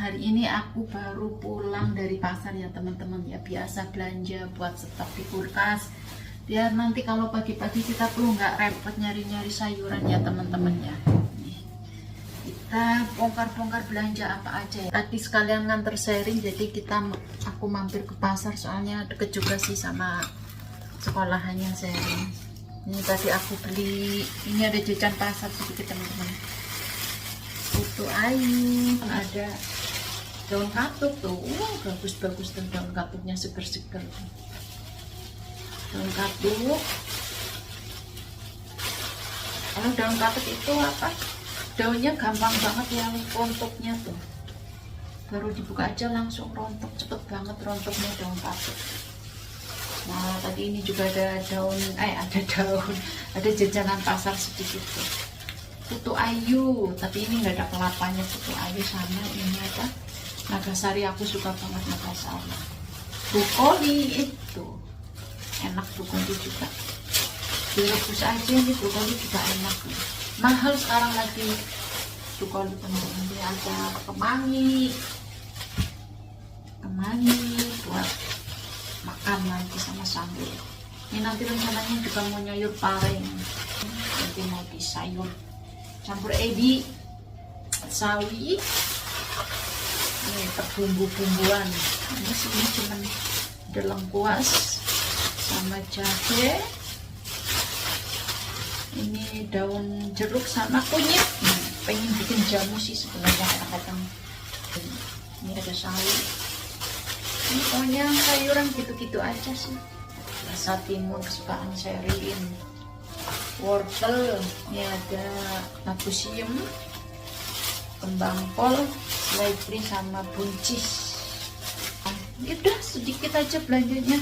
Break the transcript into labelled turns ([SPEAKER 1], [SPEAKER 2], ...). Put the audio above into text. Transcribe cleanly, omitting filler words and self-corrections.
[SPEAKER 1] hari ini aku baru pulang dari pasar ya teman-teman ya. Biasa belanja buat stok di kulkas, biar nanti kalau pagi-pagi kita perlu nggak repot nyari-nyari sayuran ya teman-teman ya. Nih, kita bongkar-bongkar belanja apa aja ya. Tadi sekalian nganter sharing, jadi aku mampir ke pasar soalnya deket juga sih sama sekolahannya sharing. Ini tadi aku beli, ini ada jajan pasar sedikit teman-teman. Putu ayu, ada daun katuk tuh, bagus-bagus tuh daun katuknya, seger-seger. Daun katuk, kalau daun katuk itu apa? Daunnya gampang banget yang rontoknya tuh, baru dibuka aja langsung rontok, cepet banget rontoknya daun katuk. Nah tadi ini juga ada ada jajanan pasar sedikit tuh. Putu ayu, tapi ini nggak ada kelapanya. Putu ayu sama ini apa? Nagasari, aku suka banget Nagasari. Brokoli itu enak, brokoli juga. Direbus aja nih, brokoli juga enak nih. Mahal sekarang lagi brokoli teman-teman. Ini ada kemangi buat makan nanti sama sambal. Ini nanti rencananya juga mau nyayur pareng, nanti mau disayur campur ebi, sawi, ini terbumbu-bumbuan. Ini sini cuman ada lengkuas sama jahe, ini daun jeruk sama kunyit. Pengen bikin jamu sih sebenarnya kadang-kadang. Ini ada sawi. Ini pokoknya sayuran gitu-gitu aja sih. Rasa timun kesukaan Sherin. Wortel, ini ada nabusium, kembang kol, seledri sama buncis. Udah sedikit aja belanjanya.